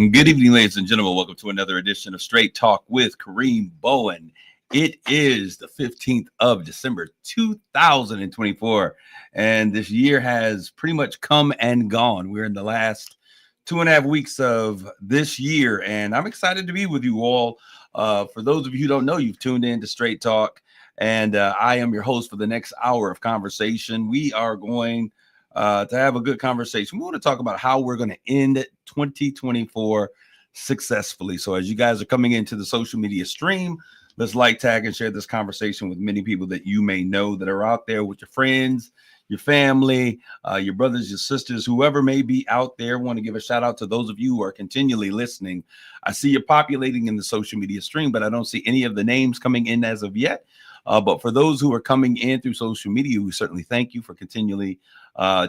Good evening, ladies and gentlemen. Welcome to another edition of Straight Talk with Kareem Bowen. It is the 15th of December, 2024, and this year has pretty much come and gone. We're in the last 2.5 weeks of this year, and I'm excited to be with you all. For those of you who don't know, you've tuned in to Straight Talk, and I am your host for the next hour of conversation. We are going to have a good conversation. We want to talk about how we're going to end 2024 successfully. So as you guys are coming into the social media stream, let's like, tag, and share this conversation with many people that you may know that are out there with your friends, your family, your brothers, your sisters, whoever may be out there. I want to give a shout out to those of you who are continually listening. I see you're populating in the social media stream, but I don't see any of the names coming in as of yet. But for those who are coming in through social media, we certainly thank you for continually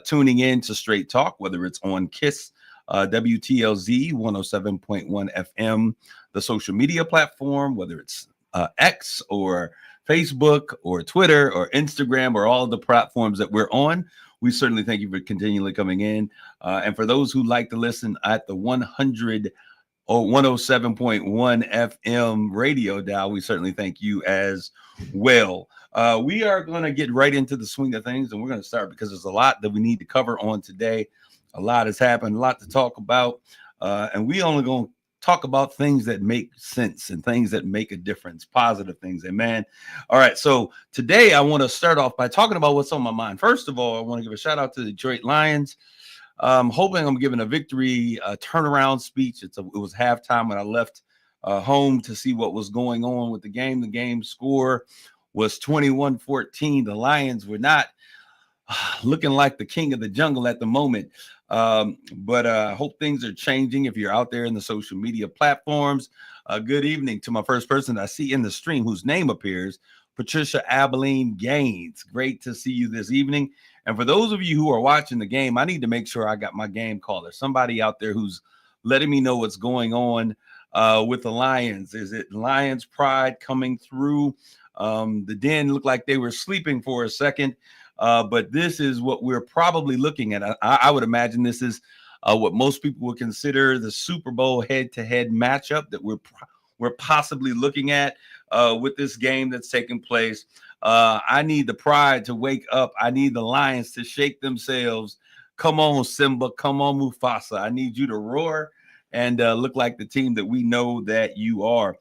tuning in to Straight Talk, whether it's on KISS, WTLZ 107.1 FM, the social media platform, whether it's X or Facebook or Twitter or Instagram or all of the platforms that we're on. We certainly thank you for continually coming in. And for those who like to listen at the 100 or 107.1 FM radio dial, we certainly thank you as well. We are going to get right into the swing of things, and we're going to start because there's a lot that we need to cover on today. A lot has happened, a lot to talk about, and we only going to talk about things that make sense and things that make a difference, positive things. Amen. All right. So today I want to start off by talking about what's on my mind. First of all, I want to give a shout out to the Detroit Lions. Hoping I'm giving a victory turnaround speech. It was halftime when I left home to see what was going on with the game. The game score was 21-14. The Lions were not looking like the king of the jungle at the moment. But I hope things are changing if you're out there in the social media platforms. Good evening to my first person I see in the stream whose name appears, Patricia Abilene Gaines. Great to see you this evening. And for those of you who are watching the game, I need to make sure I got my game caller. Somebody out there who's letting me know what's going on with the Lions. Is it Lions pride coming through? The Den looked like they were sleeping for a second. But this is what we're probably looking at. I would imagine this is what most people would consider the Super Bowl head-to-head matchup that we're possibly looking at with this game that's taking place. I need the pride to wake up. I need the Lions to shake themselves. Come on, Simba. Come on, Mufasa. I need you to roar and look like the team that we know that you are.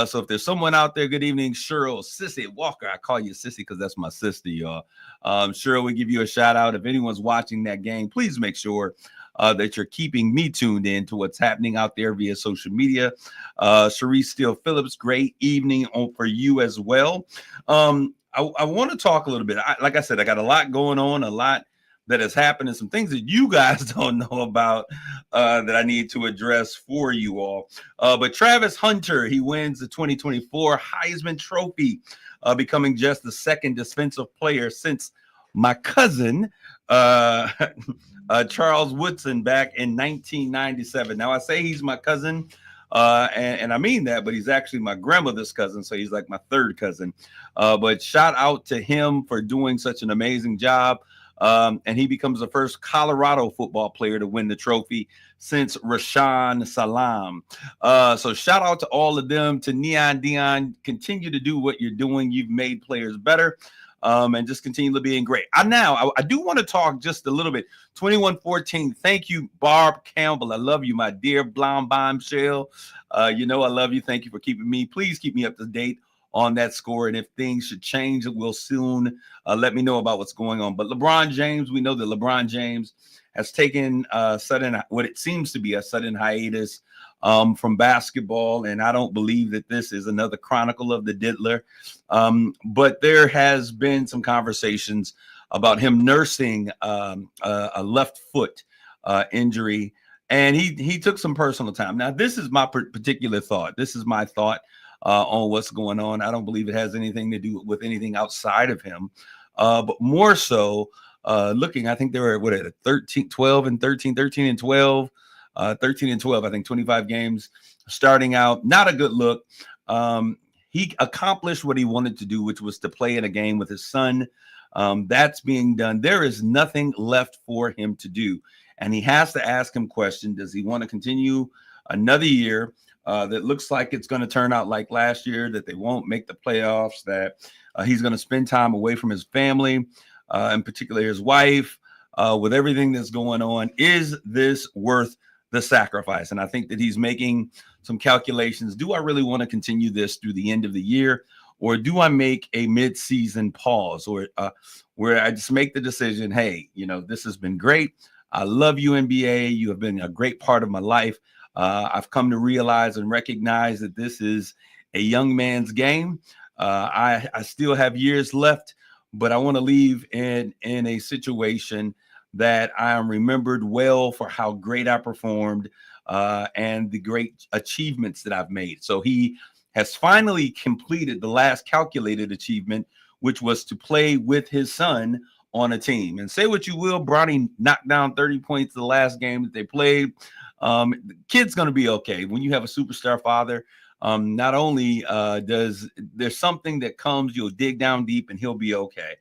So if there's someone out there, good evening, Cheryl Sissy Walker. I call you Sissy because that's my sister, y'all. Cheryl, we give you a shout out. If anyone's watching that game, please make sure that you're keeping me tuned in to what's happening out there via social media. Sharice Steele Phillips, great evening for you as well. I want to talk a little bit. Like I said, I got a lot going on, a lot that has happened, and some things that you guys don't know about that I need to address for you all. But Travis Hunter, he wins the 2024 Heisman Trophy, becoming just the second defensive player since my cousin, Charles Woodson, back in 1997. Now, I say he's my cousin, and I mean that, but he's actually my grandmother's cousin, so he's like my third cousin. But shout out to him for doing such an amazing job. And he becomes the first Colorado football player to win the trophy since Rashaan Salam. So shout out to all of them, to Neon Dion. Continue to do what you're doing. You've made players better, and just continue to being great. I do want to talk just a little bit. 21-14. Thank you, Barb Campbell. I love you, my dear blonde bombshell. You know I love you. Thank you for keeping me. Please keep me up to date on that score, and if things should change, it will soon let me know about what's going on. But LeBron James, we know that LeBron James has taken what it seems to be a sudden hiatus from basketball, and I don't believe that this is another chronicle of the Diddler. But there has been some conversations about him nursing a left foot injury, and he took some personal time. Now, this is my particular thought. This is my thought on what's going on. I don't believe it has anything to do with anything outside of him, but more so looking, I think they were at 13, 12 and 13, 13 and 12, 13 and 12, I think 25 games starting out. Not a good look. He accomplished what he wanted to do, which was to play in a game with his son. That's being done. There is nothing left for him to do. And he has to ask him question. Does he want to continue another year that looks like it's going to turn out like last year, that they won't make the playoffs, that he's going to spend time away from his family, in particular his wife, with everything that's going on. Is this worth the sacrifice? And I think that he's making some calculations. Do I really want to continue this through the end of the year? Or do I make a mid-season pause, or where I just make the decision, hey, this has been great. I love you, NBA. You have been a great part of my life. I've come to realize and recognize that this is a young man's game. I still have years left, but I want to leave in a situation that I am remembered well for how great I performed and the great achievements that I've made. So he has finally completed the last calculated achievement, which was to play with his son on a team. And say what you will, Bronny knocked down 30 points the last game that they played. The kid's going to be okay. When you have a superstar father, not only does there's something that comes, you'll dig down deep and he'll be okay.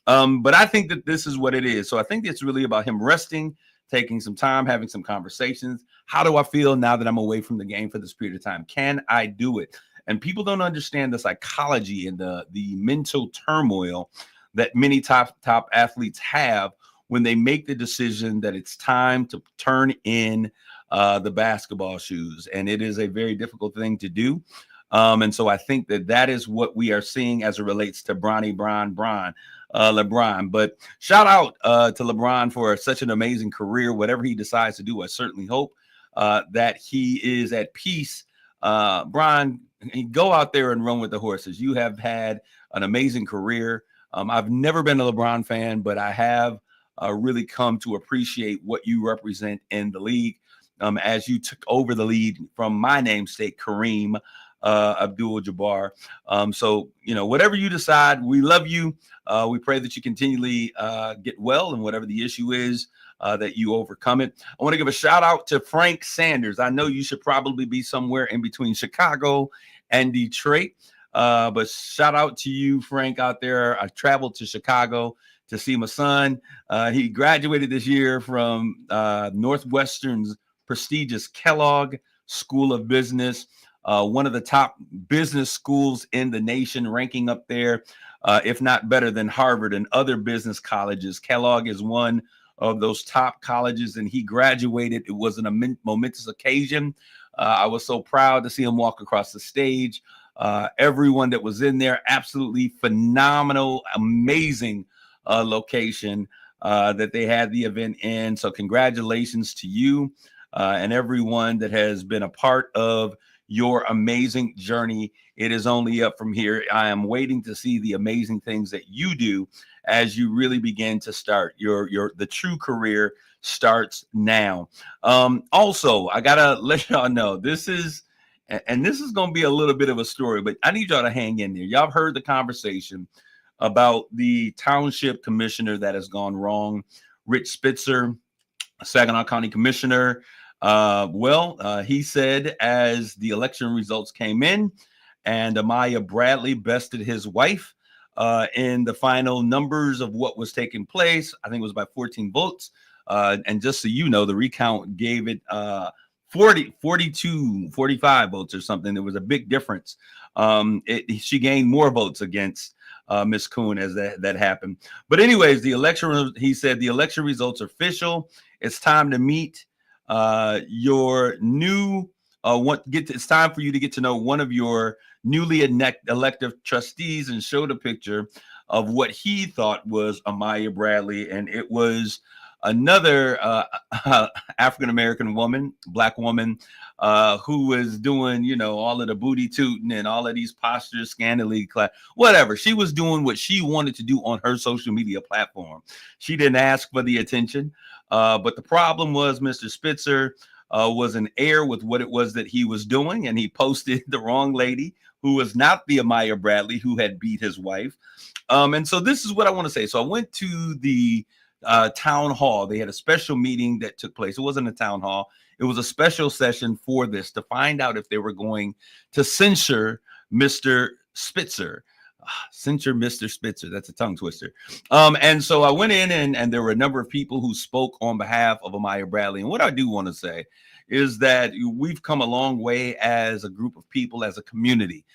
But I think that this is what it is. So I think it's really about him resting, taking some time, having some conversations. How do I feel now that I'm away from the game for this period of time? Can I do it? And people don't understand the psychology and the mental turmoil that many top athletes have when they make the decision that it's time to turn in the basketball shoes. And it is a very difficult thing to do. And so I think that is what we are seeing as it relates to LeBron. But shout out to LeBron for such an amazing career. Whatever he decides to do, I certainly hope that he is at peace. Bron, go out there and run with the horses. You have had an amazing career. I've never been a LeBron fan, but I have really come to appreciate what you represent in the league as you took over the lead from my namesake, Kareem Abdul-Jabbar. So, whatever you decide, we love you. We pray that you continually get well, and whatever the issue is, that you overcome it. I want to give a shout out to Frank Sanders. I know you should probably be somewhere in between Chicago and Detroit, but shout out to you, Frank, out there. I traveled to Chicago to see my son. He graduated this year from Northwestern's prestigious Kellogg School of Business, one of the top business schools in the nation, ranking up there, if not better than Harvard and other business colleges. Kellogg is one of those top colleges, and he graduated. It was a momentous occasion. I was so proud to see him walk across the stage. Everyone that was in there, absolutely phenomenal, amazing location that they had the event in. So congratulations to you and everyone that has been a part of your amazing journey. It is only up from here. I am waiting to see the amazing things that you do as you really begin to start the true career starts now. Also, I gotta let y'all know this is going to be a little bit of a story, but I need y'all to hang in there. Y'all have heard the conversation about the township commissioner that has gone wrong, Rich Spitzer, Saginaw County Commissioner. He said as the election results came in and Amaya Bradley bested his wife in the final numbers of what was taking place, I think it was by 14 votes. And just so you know, the recount gave it 42, 45 votes or something. There was a big difference. She gained more votes against Ms. Kuhn as that happened. But anyways, he said the election results are official. It's time to meet your new it's time for you to get to know one of your newly elected trustees and showed a picture of what he thought was Amaya Bradley, and it was another African-American woman, black woman, who was doing, all of the booty tooting and all of these postures, scandally, whatever. She was doing what she wanted to do on her social media platform. She didn't ask for the attention. But the problem was Mr. Spitzer was in air with what it was that he was doing, and he posted the wrong lady who was not the Amaya Bradley who had beat his wife. And so this is what I want to say. So I went to the town hall. They had a special meeting that took place. It wasn't a town hall. It was a special session for this to find out if they were going to censure Mr. Spitzer. Censure Mr. Spitzer. That's a tongue twister. And so I went in and there were a number of people who spoke on behalf of Amaya Bradley. And what I do want to say is that we've come a long way as a group of people, as a community.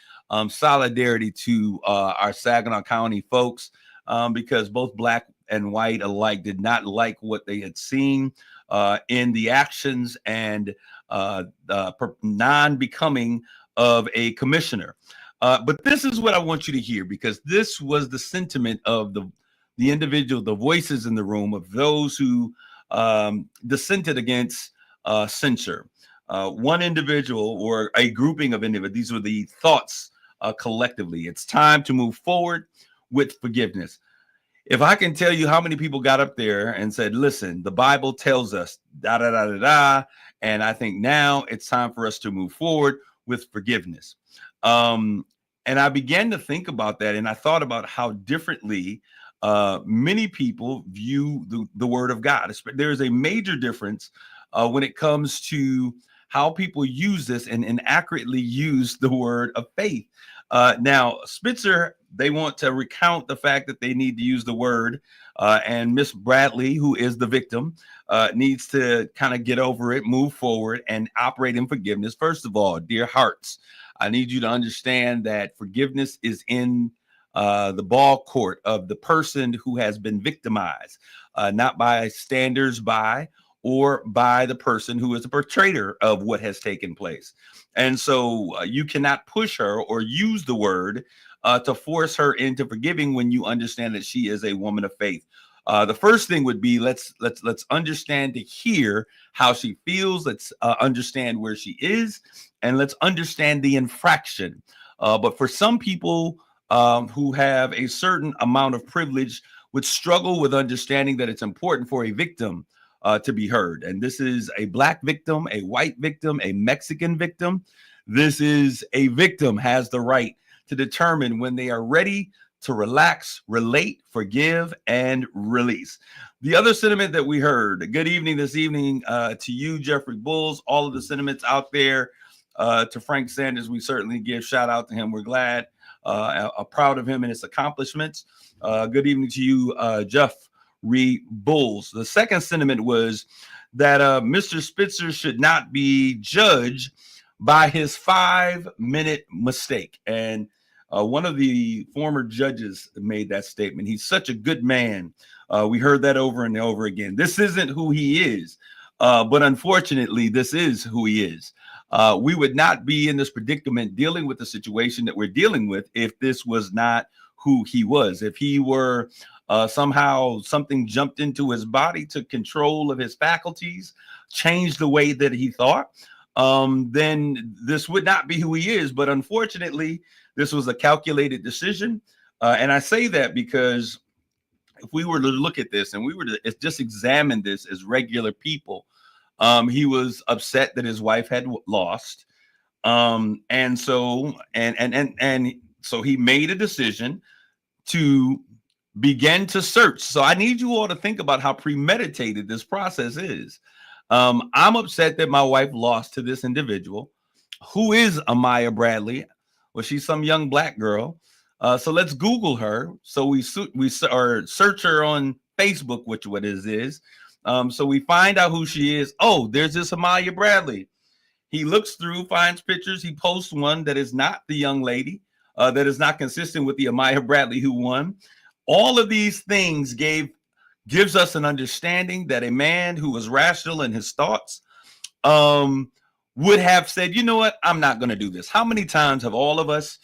Solidarity to our Saginaw County folks, because both black and white alike did not like what they had seen in the actions and non-becoming of a commissioner. But this is what I want you to hear, because this was the sentiment of the individual, the voices in the room of those who dissented against censure. One individual or a grouping of individuals, these were the thoughts collectively. It's time to move forward with forgiveness. If I can tell you how many people got up there and said, listen, the Bible tells us da da da da da, and I think now it's time for us to move forward with forgiveness. And I began to think about that, and I thought about how differently many people view the Word of God. There is a major difference when it comes to how people use this and inaccurately use the word of faith. Now, Spitzer, they want to recount the fact that they need to use the word, and Miss Bradley, who is the victim, needs to kind of get over it, move forward, and operate in forgiveness. First of all, dear hearts, I need you to understand that forgiveness is in the ball court of the person who has been victimized, not by standards by or by the person who is a perpetrator of what has taken place. And so you cannot push her or use the word to force her into forgiving when you understand that she is a woman of faith. The first thing would be let's understand to hear how she feels. Let's understand where she is, and let's understand the infraction. But for some people who have a certain amount of privilege, would struggle with understanding that it's important for a victim to be heard. And this is a black victim, a white victim, a Mexican victim. This is a victim has the right to determine when they are ready to relax, relate, forgive, and release. The other sentiment that we heard, good evening this evening to you, Jeffrey Bulls, all of the sentiments out there to Frank Sanders. We certainly give shout out to him. We're glad, proud of him and his accomplishments. Good evening to you, Jeff Bulls. The second sentiment was that Mr. Spitzer should not be judged by his 5-minute mistake. And one of the former judges made that statement. He's such a good man. We heard that over and over again. This isn't who he is, but unfortunately, this is who he is. We would not be in this predicament dealing with the situation that we're dealing with if this was not who he was. If he were somehow something jumped into his body, took control of his faculties, changed the way that he thought, then this would not be who he is. But unfortunately, this was a calculated decision. And I say that because if we were to look at this and we were to just examine this as regular people, he was upset that his wife had lost. And so he made a decision to begin to search. So I need you all to think about how premeditated this process is. I'm upset that my wife lost to this individual. Who is Amaya Bradley? Well, she's some young black girl. So let's Google her. So we search her on Facebook, which what it is. So we find out who she is. Oh, there's this Amaya Bradley. He looks through, finds pictures. He posts one that is not the young lady, that is not consistent with the Amaya Bradley who won. All of these things gives us an understanding that a man who was rational in his thoughts would have said, you know what, I'm not going to do this. How many times have all of us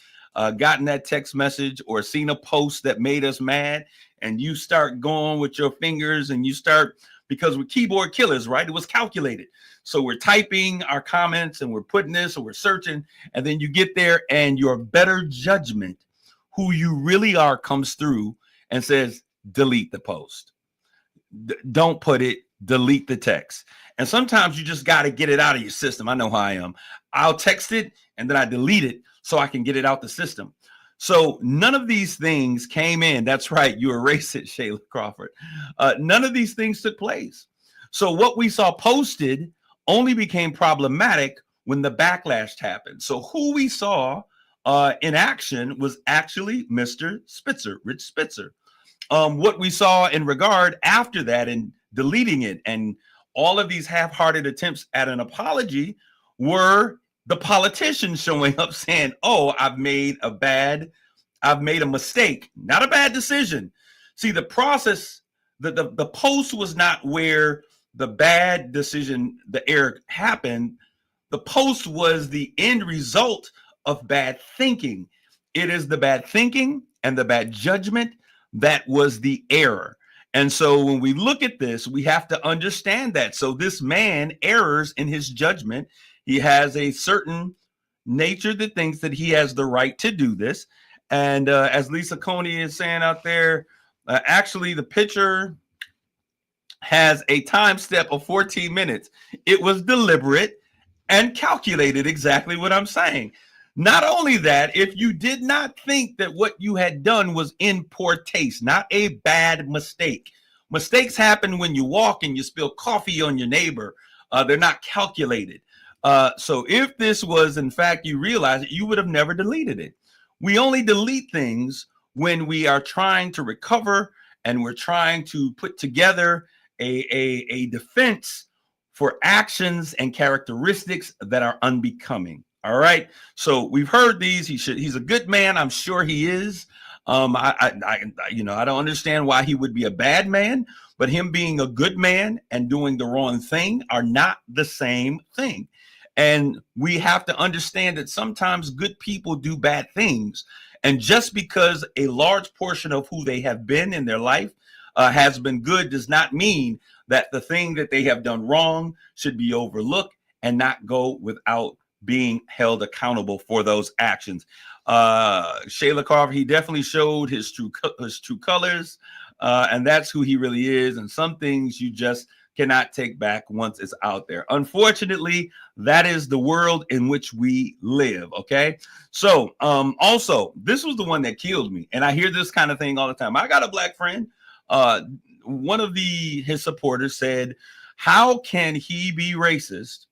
gotten that text message or seen a post that made us mad, and you start going with your fingers and you start, because we're keyboard killers, right? It was calculated. So we're typing our comments and we're putting this or we're searching, and then you get there and your better judgment, who you really are, comes through and says, delete the post. Don't put it, delete the text. And sometimes you just got to get it out of your system. I know how I am. I'll text it and then I delete it so I can get it out the system. So none of these things came in. That's right. You erase it, Shayla Crawford. None of these things took place. So what we saw posted only became problematic when the backlash happened. So who we saw in action was actually Mr. Spitzer, Rich Spitzer. What we saw in regard after that and deleting it and all of these half-hearted attempts at an apology were the politicians showing up saying, oh, I've made a mistake, not a bad decision. See, the process, the post was not where the bad decision, the error happened. The post was the end result of bad thinking. It is the bad thinking and the bad judgment that was the error. And so when we look at this, we have to understand that. So this man errs in his judgment. He has a certain nature that thinks that he has the right to do this. And as Lisa Coney is saying out there, actually the picture has a time step of 14 minutes. It was deliberate and calculated, exactly what I'm saying. Not only that, if you did not think that what you had done was in poor taste, not a bad mistake. Mistakes happen when you walk and you spill coffee on your neighbor. They're not calculated. So if this was, in fact, you realize it, you would have never deleted it. We only delete things when we are trying to recover and we're trying to put together a defense for actions and characteristics that are unbecoming. All right. So we've heard these. He's a good man. I'm sure he is. I don't understand why he would be a bad man, but him being a good man and doing the wrong thing are not the same thing. And we have to understand that sometimes good people do bad things. And just because a large portion of who they have been in their life has been good does not mean that the thing that they have done wrong should be overlooked and not go without being held accountable for those actions. Shayla Carver, he definitely showed his true colors, and that's who he really is. And some things you just cannot take back once it's out there. Unfortunately, that is the world in which we live. Okay. So also, this was the one that killed me. And I hear this kind of thing all the time. I got a black friend. One of his supporters said, how can he be racist?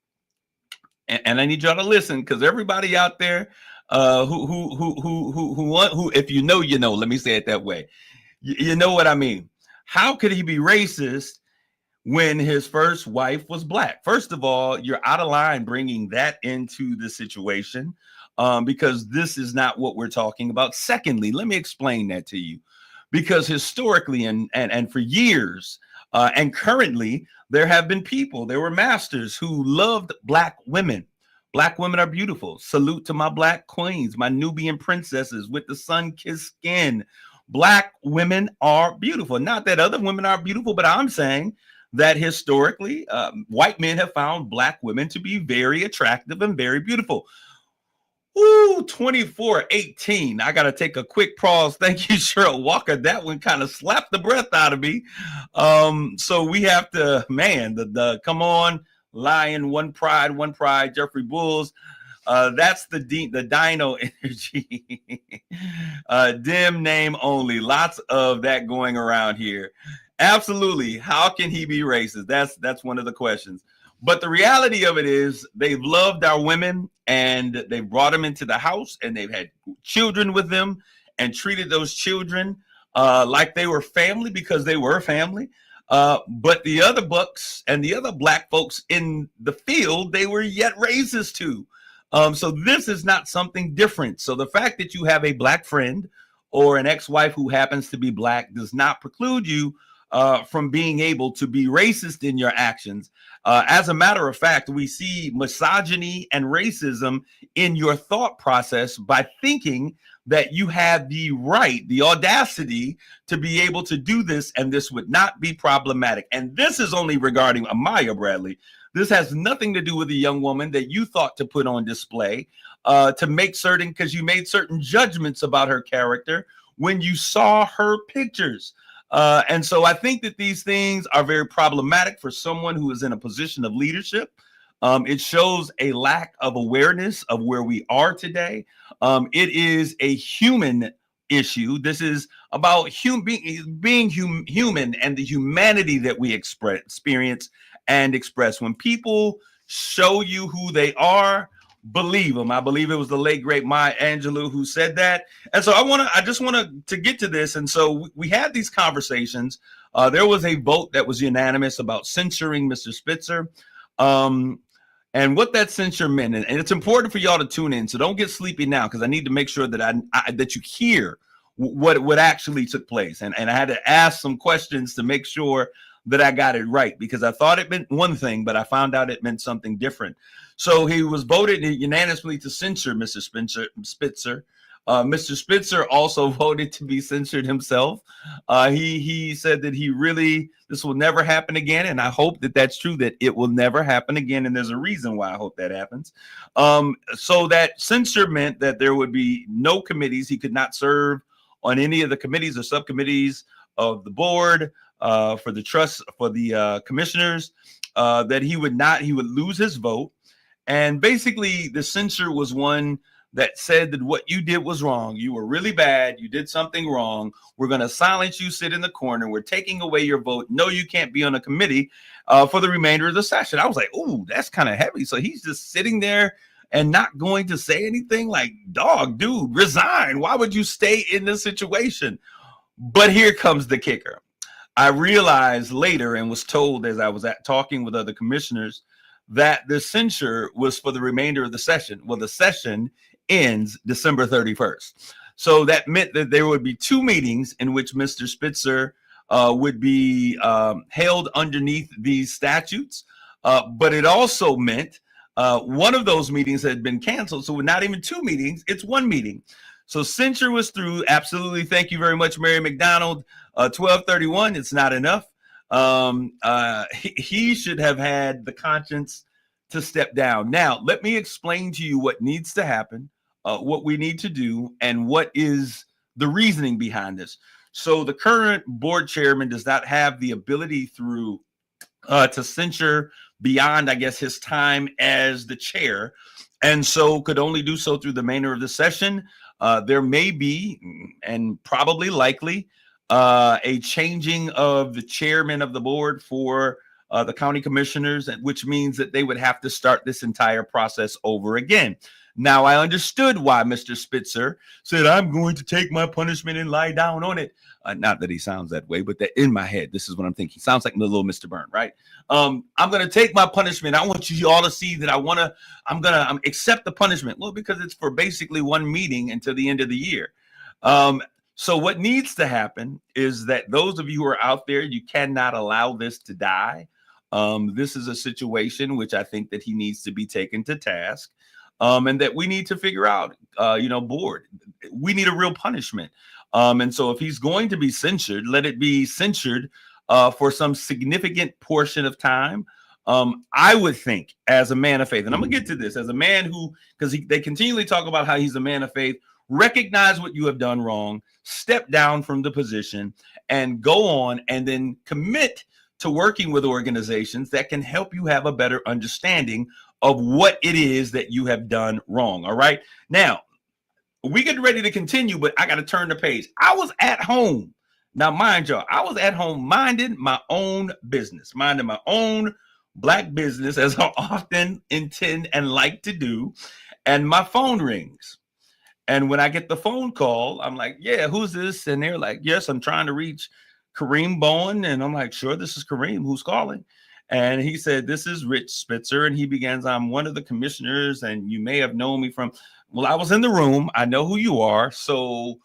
And I need y'all to listen, because everybody out there who, if you know, you know, let me say it that way. You know what I mean? How could he be racist when his first wife was black? First of all, you're out of line bringing that into the situation, because this is not what we're talking about. Secondly, let me explain that to you, because historically and for years and currently, there have been people, there were masters who loved black women. Black women are beautiful. Salute to my black queens, my Nubian princesses with the sun-kissed skin. Black women are beautiful. Not that other women are beautiful, but I'm saying that historically, white men have found black women to be very attractive and very beautiful. Ooh, 24-18. I got to take a quick pause. Thank you, Cheryl Walker. That one kind of slapped the breath out of me. So we have to, man, the come on, Lion, one pride, Jeffrey Bulls. That's the dino energy. Dim name only. Lots of that going around here. Absolutely. How can he be racist? That's one of the questions. But the reality of it is they've loved our women and they brought them into the house and they've had children with them and treated those children like they were family, because they were family. But the other bucks and the other black folks in the field, they were yet racist to. So this is not something different. So the fact that you have a black friend or an ex-wife who happens to be black does not preclude you from being able to be racist in your actions. As a matter of fact, we see misogyny and racism in your thought process by thinking that you have the right, the audacity to be able to do this, and this would not be problematic. And this is only regarding Amaya Bradley. This has nothing to do with a young woman that you thought to put on display to make certain, because you made certain judgments about her character when you saw her pictures. And so I think that these things are very problematic for someone who is in a position of leadership. It shows a lack of awareness of where we are today. It is a human issue. This is about being human and the humanity that we experience and express. When people show you who they are, believe him. I believe it was the late great Maya Angelou who said that. And so I just want to get to this. And so we had these conversations. There was a vote that was unanimous about censuring Mr. Spitzer. And what that censure meant, and it's important for y'all to tune in. So don't get sleepy now, because I need to make sure that that you hear what actually took place. And I had to ask some questions to make sure that I got it right, because I thought it meant one thing, but I found out it meant something different. So he was voted unanimously to censure Mr. Spitzer. Mr. Spitzer also voted to be censored himself. He said that this will never happen again, and I hope that that's true, that it will never happen again, and there's a reason why I hope that happens. So that censure meant that there would be no committees. He could not serve on any of the committees or subcommittees of the board, for the trust, for the commissioners, that he would lose his vote. And basically the censure was one that said that what you did was wrong. You were really bad. You did something wrong. We're going to silence you, sit in the corner. We're taking away your vote. No, you can't be on a committee for the remainder of the session. I was like, ooh, that's kind of heavy. So he's just sitting there and not going to say anything. Like, dog, dude, resign. Why would you stay in this situation? But here comes the kicker. I realized later, and was told as I was talking with other commissioners, that the censure was for the remainder of the session. Well, the session ends December 31st. So that meant that there would be two meetings in which Mr. Spitzer would be held underneath these statutes. But it also meant one of those meetings had been canceled. So not even two meetings, it's one meeting. So censure was through. Absolutely. Thank you very much, Mary McDonald. 1231, it's not enough. He should have had the conscience to step down. Now, let me explain to you what needs to happen, what we need to do, and what is the reasoning behind this. So the current board chairman does not have the ability to censure beyond, I guess, his time as the chair, and so could only do so through the remainder of the session. There may be, and probably likely, a changing of the chairman of the board for the county commissioners, which means that they would have to start this entire process over again. Now, I understood why Mr. Spitzer said, I'm going to take my punishment and lie down on it. Not that he sounds that way, but that in my head, this is what I'm thinking. Sounds like the little Mr. Byrne, right? I'm going to take my punishment. I want you all to see that I'm going to accept the punishment. Well, because it's for basically one meeting until the end of the year. So what needs to happen is that those of you who are out there, you cannot allow this to die. This is a situation which I think that he needs to be taken to task, and that we need to figure out, board, we need a real punishment. And so if he's going to be censured, let it be censured for some significant portion of time. I would think, as a man of faith, and I'm gonna get to this, as a man who, because they continually talk about how he's a man of faith, recognize what you have done wrong, step down from the position, and go on and then commit to working with organizations that can help you have a better understanding of what it is that you have done wrong. All right. Now, we get ready to continue, but I got to turn the page. I was at home. Now, mind y'all, I was at home minding my own business, minding my own Black business, as I often intend and like to do. And my phone rings. And when I get the phone call, I'm like, yeah, who's this? And they're like, yes, I'm trying to reach Kareem Bowen. And I'm like, sure, this is Kareem. Who's calling? And he said, this is Rich Spitzer. And he begins, I'm one of the commissioners, and you may have known me from, well, I was in the room. I know who you are. So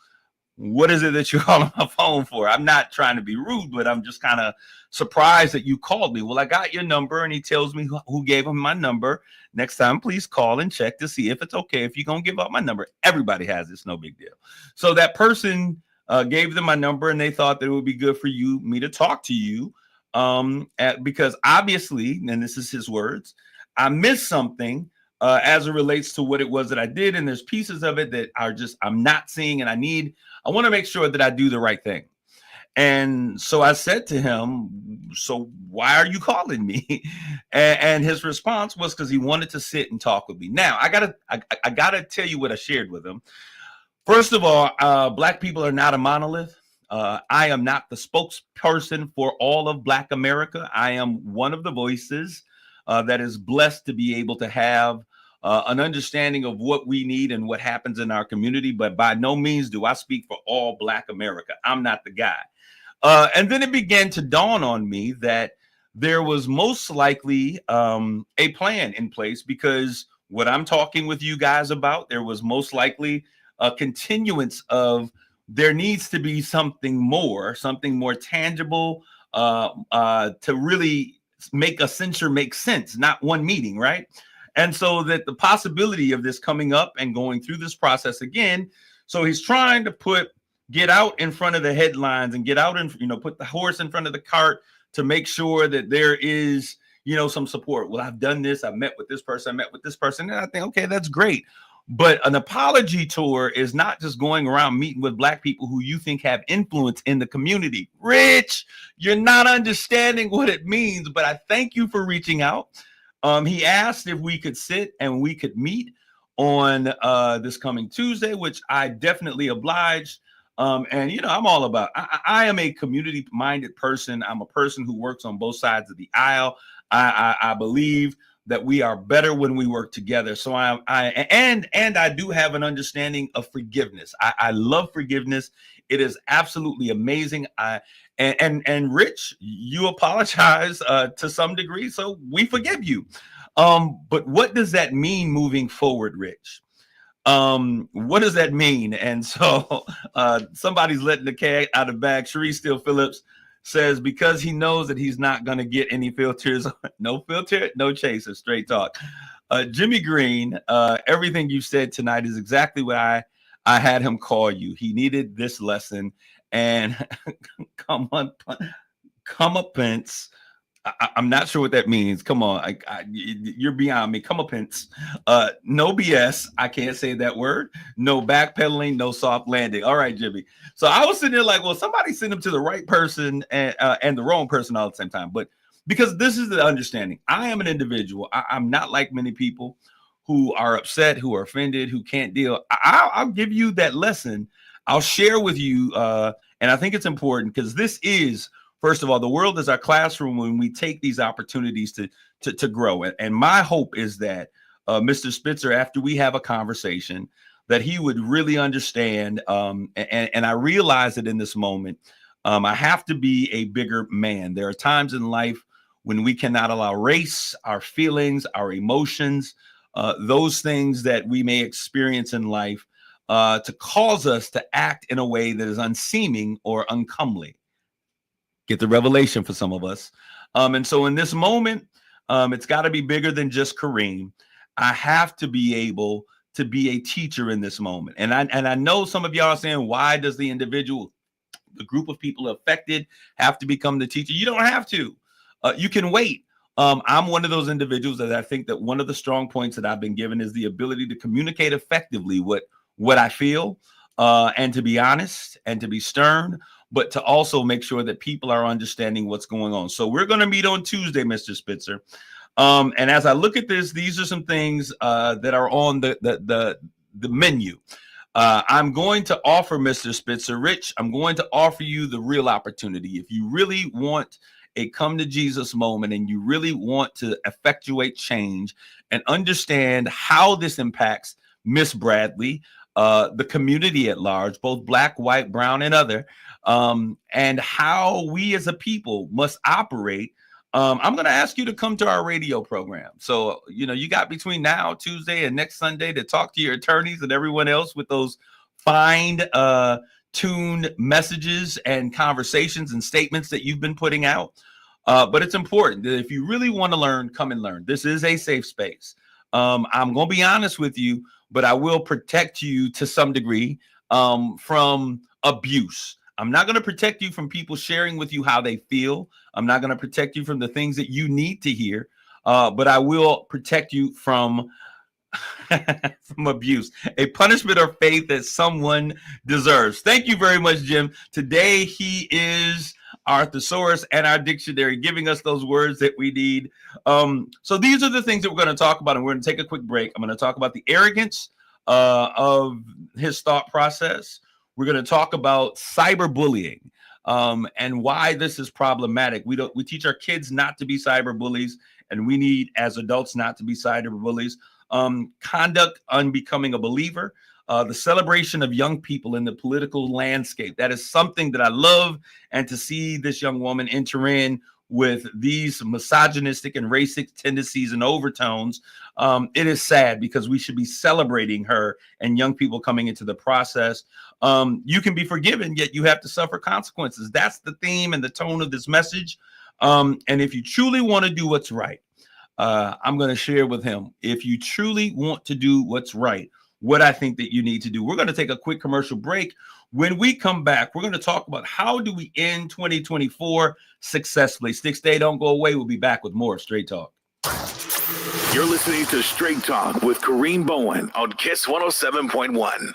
what is it that you're calling my phone for? I'm not trying to be rude, but I'm just kind of surprised that you called me. Well, I got your number, and he tells me who gave him my number. Next time, please call and check to see if it's okay. If you're going to give up my number, everybody has this, no big deal. So that person gave them my number, and they thought that it would be good for me to talk to you because obviously, and this is his words, I missed something as it relates to what it was that I did. And there's pieces of it that are just, I'm not seeing, and I want to make sure that I do the right thing. And so I said to him, so why are you calling me? And his response was because he wanted to sit and talk with me. Now, I gotta tell you what I shared with him. First of all, Black people are not a monolith. I am not the spokesperson for all of Black America. I am one of the voices that is blessed to be able to have an understanding of what we need and what happens in our community. But by no means do I speak for all Black America. I'm not the guy. And then it began to dawn on me that there was most likely a plan in place, because what I'm talking with you guys about, there was most likely a continuance of there needs to be something more tangible to really make a censure make sense, not one meeting, right? And so that the possibility of this coming up and going through this process again, so he's trying to get out in front of the headlines and get out and, put the horse in front of the cart to make sure that there is, some support. Well, I've done this. I've met with this person. I met with this person. And I think, okay, that's great. But an apology tour is not just going around meeting with Black people who you think have influence in the community. Rich, you're not understanding what it means, but I thank you for reaching out. He asked if we could sit and we could meet on this coming Tuesday, which I definitely obliged. And, I'm all about, I am a community-minded person. I'm a person who works on both sides of the aisle. I believe that we are better when we work together. So I do have an understanding of forgiveness. I love forgiveness. It is absolutely amazing. And Rich, you apologize to some degree, so we forgive you. But what does that mean moving forward, Rich? What does that mean? And so somebody's letting the cat out of the bag. Sharice Steele Phillips says, because he knows that he's not going to get any filters, no filter, no chaser, straight talk. Jimmy Green, everything you said tonight is exactly what I had him call you. He needed this lesson, and comeuppance. I'm not sure what that means. Come on, you're beyond me. Comeuppance. No BS. I can't say that word. No backpedaling. No soft landing. All right, Jimmy. So I was sitting there like, well, somebody sent him to the right person and the wrong person all at the same time. But because this is the understanding, I am an individual. I'm not like many people who are upset, who are offended, who can't deal. I'll give you that lesson. I'll share with you, and I think it's important because this is. First of all, the world is our classroom when we take these opportunities to grow. And my hope is that Mr. Spitzer, after we have a conversation, that he would really understand. And I realize that in this moment, I have to be a bigger man. There are times in life when we cannot allow race, our feelings, our emotions, those things that we may experience in life to cause us to act in a way that is unseeming or uncomely. Get the revelation for some of us. And so in this moment, it's got to be bigger than just Kareem. I have to be able to be a teacher in this moment. And I know some of y'all are saying, why does the group of people affected have to become the teacher? You don't have to. You can wait. I'm one of those individuals that I think that one of the strong points that I've been given is the ability to communicate effectively what I feel, and to be honest and to be stern, but to also make sure that people are understanding what's going on. So we're going to meet on Tuesday, Mr. Spitzer. And as I look at this, these are some things that are on the menu. I'm going to offer Mr. Spitzer, Rich, I'm going to offer you the real opportunity. If you really want a come to Jesus moment and you really want to effectuate change and understand how this impacts Miss Bradley, the community at large, both Black, white, brown, and other, and how we as a people must operate, I'm going to ask you to come to our radio program. So, you got between now, Tuesday, and next Sunday to talk to your attorneys and everyone else with those fine, tuned messages and conversations and statements that you've been putting out. But it's important that if you really want to learn, come and learn. This is a safe space. I'm going to be honest with you, but I will protect you to some degree from abuse. I'm not going to protect you from people sharing with you how they feel. I'm not going to protect you from the things that you need to hear, but I will protect you from from abuse, a punishment or fate that someone deserves. Thank you very much, Jim. Today, he is our thesaurus and our dictionary, giving us those words that we need. So these are the things that we're going to talk about, and we're going to take a quick break. I'm going to talk about the arrogance of his thought process. We're going to talk about cyberbullying and why this is problematic. We teach our kids not to be cyberbullies, and we need, as adults, not to be cyberbullies. conduct on becoming a believer, the celebration of young people in the political landscape. That is something that I love. And to see this young woman enter in with these misogynistic and racist tendencies and overtones, it is sad, because we should be celebrating her and young people coming into the process. You can be forgiven, yet you have to suffer consequences. That's the theme and the tone of this message. And if you truly want to do what's right, I'm going to share with him, if you truly want to do what's right, what I think that you need to do. We're going to take a quick commercial break. When we come back, we're going to talk about how do we end 2024 successfully. Stay, don't go away. We'll be back with more Straight Talk. You're listening to Straight Talk with Kareem Bowen on KISS 107.1.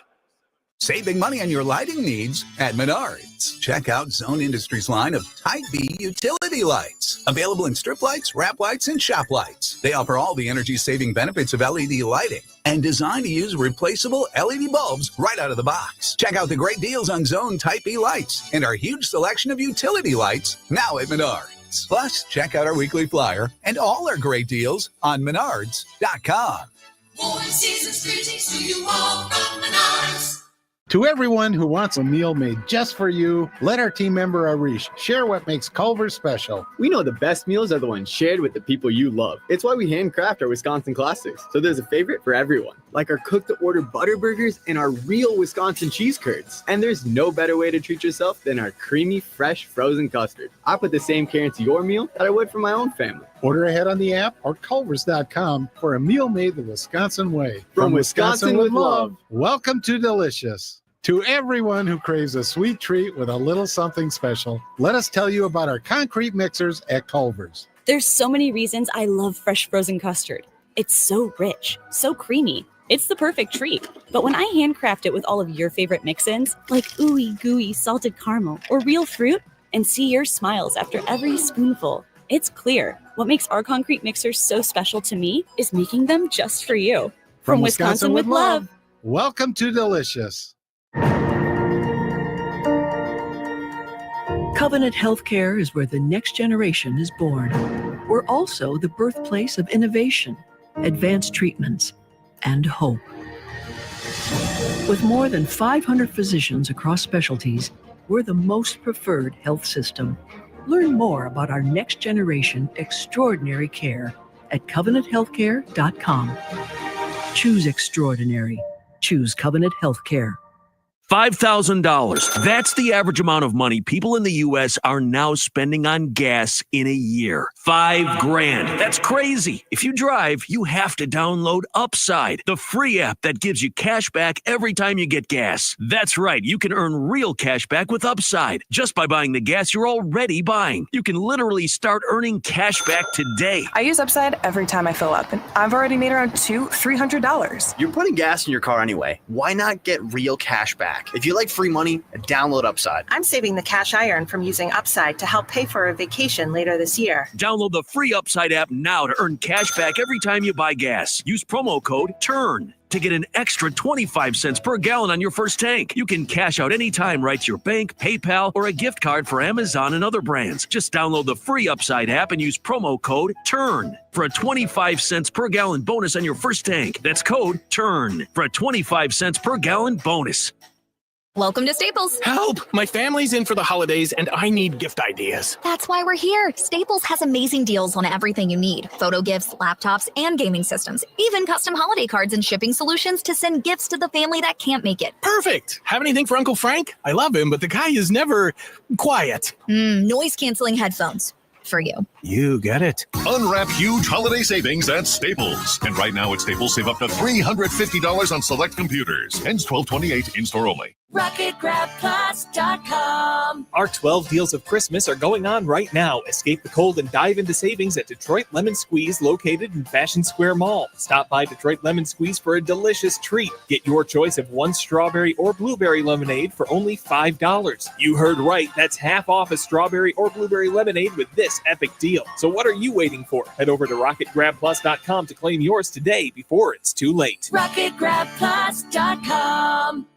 Saving money on your lighting needs at Menards. Check out Zone Industries' line of Type B utility lights. Available in strip lights, wrap lights, and shop lights. They offer all the energy-saving benefits of LED lighting and designed to use replaceable LED bulbs right out of the box. Check out the great deals on Zone Type B lights and our huge selection of utility lights now at Menards. Plus, check out our weekly flyer and all our great deals on Menards.com. More season's greetings to you all from Menards. To everyone who wants a meal made just for you, let our team member Arish share what makes Culver's special. We know the best meals are the ones shared with the people you love. It's why we handcraft our Wisconsin classics, so there's a favorite for everyone. Like our cook-to-order butter burgers and our real Wisconsin cheese curds. And there's no better way to treat yourself than our creamy, fresh, frozen custard. I put the same care into your meal that I would for my own family. Order ahead on the app or culvers.com for a meal made the Wisconsin way. From Wisconsin with love. Welcome to Delicious. To everyone who craves a sweet treat with a little something special, let us tell you about our concrete mixers at Culver's. There's so many reasons I love fresh frozen custard. It's so rich, so creamy. It's the perfect treat. But when I handcraft it with all of your favorite mix-ins, like ooey gooey salted caramel or real fruit, and see your smiles after every spoonful, it's clear what makes our concrete mixers so special to me is making them just for you. From Wisconsin with love. Welcome to Delicious. Covenant Healthcare is where the next generation is born. We're also the birthplace of innovation, advanced treatments, and hope. With more than 500 physicians across specialties, we're the most preferred health system. Learn more about our next generation extraordinary care at covenanthealthcare.com. Choose extraordinary. Choose Covenant Healthcare. $5,000. That's the average amount of money people in the U.S. are now spending on gas in a year. $5,000. That's crazy. If you drive, you have to download Upside, the free app that gives you cash back every time you get gas. That's right. You can earn real cash back with Upside just by buying the gas you're already buying. You can literally start earning cash back today. I use Upside every time I fill up, and I've already made around $300. You're putting gas in your car anyway. Why not get real cash back? If you like free money, download Upside. I'm saving the cash I earn from using Upside to help pay for a vacation later this year. Download the free Upside app now to earn cash back every time you buy gas. Use promo code TURN to get an extra 25 cents per gallon on your first tank. You can cash out anytime right to your bank, PayPal, or a gift card for Amazon and other brands. Just download the free Upside app and use promo code TURN for a 25 cents per gallon bonus on your first tank. That's code TURN for a 25 cents per gallon bonus. Welcome to Staples. Help! My family's in for the holidays and I need gift ideas. That's why we're here. Staples has amazing deals on everything you need. Photo gifts, laptops, and gaming systems. Even custom holiday cards and shipping solutions to send gifts to the family that can't make it. Perfect! Have anything for Uncle Frank? I love him, but the guy is never quiet. Noise-canceling headphones. For you. You get it. Unwrap huge holiday savings at Staples. And right now at Staples, save up to $350 on select computers. Ends 12/28 in-store only. RocketGrabPlus.com. Our 12 deals of Christmas are going on right now. Escape the cold and dive into savings at Detroit Lemon Squeeze, located in Fashion Square Mall. Stop by Detroit Lemon Squeeze for a delicious treat. Get your choice of one strawberry or blueberry lemonade for only $5. You heard right. That's half off a strawberry or blueberry lemonade with this epic deal. So what are you waiting for? Head over to RocketGrabPlus.com to claim yours today before it's too late. RocketGrabPlus.com.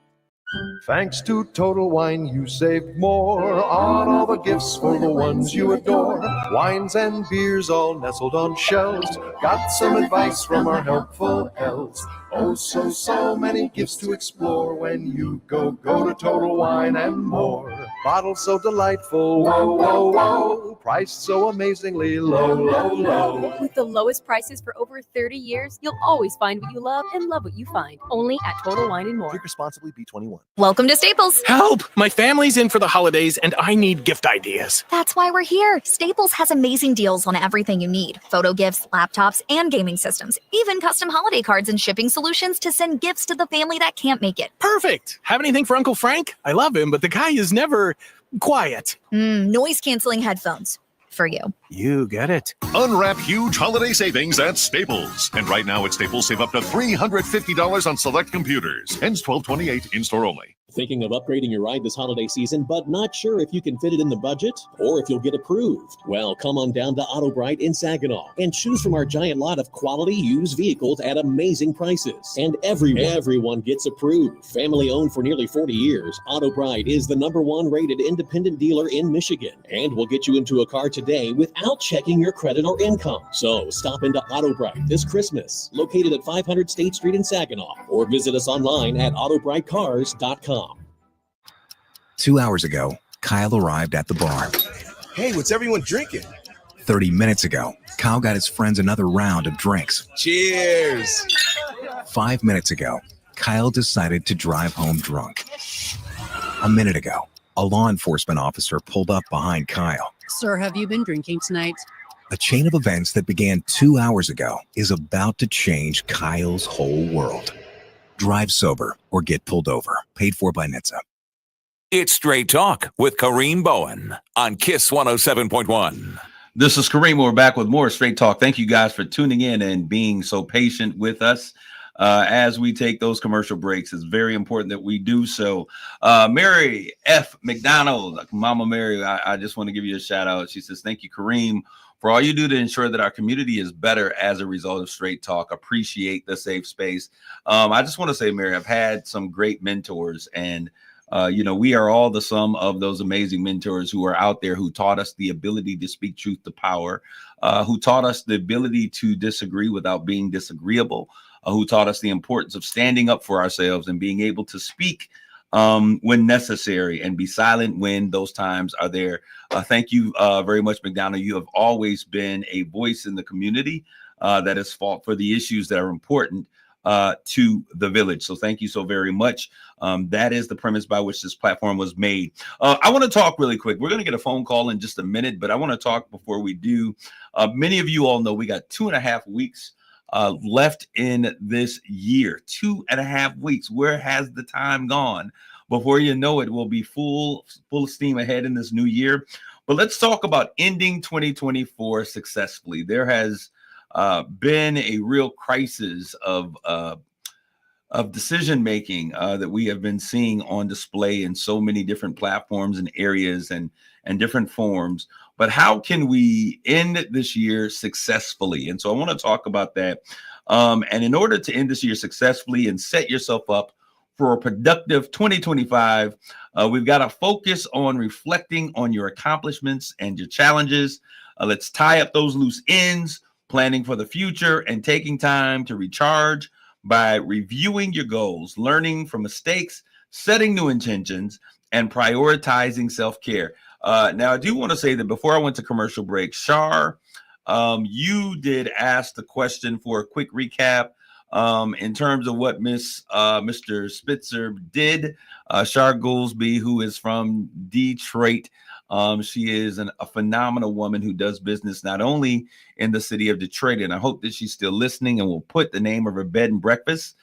Thanks to Total Wine, you save more on all the gifts for the ones you adore. Wines and beers all nestled on shelves. Got some advice from our helpful elves. Oh, so many gifts to explore when you go to Total Wine and More. Bottles so delightful, whoa. Priced so amazingly low. With the lowest prices for over 30 years, you'll always find what you love and love what you find. Only at Total Wine and More. Drink responsibly, B21. Welcome to Staples. Help! My family's in for the holidays and I need gift ideas. That's why we're here. Staples has amazing deals on everything you need. Photo gifts, laptops, and gaming systems. Even custom holiday cards and shipping solutions to send gifts to the family that can't make it. Perfect! Have anything for Uncle Frank? I love him, but the guy is never quiet. Noise-canceling headphones. For you. You get it. Unwrap huge holiday savings at Staples. And right now at Staples, save up to $350 on select computers. Ends 12/28, in-store only. Thinking of upgrading your ride this holiday season, but not sure if you can fit it in the budget or if you'll get approved? Well, come on down to Auto Bright in Saginaw and choose from our giant lot of quality used vehicles at amazing prices. And everyone gets approved. Family owned for nearly 40 years, Auto Bright is the #1 rated independent dealer in Michigan and will get you into a car today without checking your credit or income. So stop into Auto Bright this Christmas, located at 500 State Street in Saginaw, or visit us online at autobrightcars.com. 2 hours ago, Kyle arrived at the bar. Hey, what's everyone drinking? 30 minutes ago, Kyle got his friends another round of drinks. Cheers! 5 minutes ago, Kyle decided to drive home drunk. A minute ago, a law enforcement officer pulled up behind Kyle. Sir, have you been drinking tonight? A chain of events that began 2 hours ago is about to change Kyle's whole world. Drive sober or get pulled over. Paid for by NHTSA. It's Straight Talk with Kareem Bowen on KISS 107.1. This is Kareem. We're back with more Straight Talk. Thank you guys for tuning in and being so patient with us as we take those commercial breaks. It's very important that we do so. Mary F. McDonald, Mama Mary, I just want to give you a shout out. She says, thank you, Kareem, for all you do to ensure that our community is better as a result of Straight Talk. Appreciate the safe space. I just want to say, Mary, I've had some great mentors, and we are all the sum of those amazing mentors who are out there who taught us the ability to speak truth to power, who taught us the ability to disagree without being disagreeable, who taught us the importance of standing up for ourselves and being able to speak when necessary and be silent when those times are there. Thank you very much, McDonald. You have always been a voice in the community that has fought for the issues that are important to the village. So thank you so very much. That is the premise by which this platform was made. I want to talk really quick. We're going to get a phone call in just a minute, but I want to talk before we do. Many of you all know we got 2.5 weeks left in this year. 2.5 weeks. Where has the time gone? Before you know it, we'll be full steam ahead in this new year. But let's talk about ending 2024 successfully. There has been a real crisis of decision making that we have been seeing on display in so many different platforms and areas and different forms. But how can we end this year successfully? And so I want to talk about that. And in order to end this year successfully and set yourself up for a productive 2025, we've got to focus on reflecting on your accomplishments and your challenges. Let's tie up those loose ends, planning for the future, and taking time to recharge by reviewing your goals, learning from mistakes, setting new intentions, and prioritizing self-care. Now, I do want to say that before I went to commercial break, Shar, you did ask the question for a quick recap in terms of what Mr. Spitzer did. Shar Goolsby, who is from Detroit, she is a phenomenal woman who does business not only in the city of Detroit, and I hope that she's still listening, and will put the name of her bed and breakfast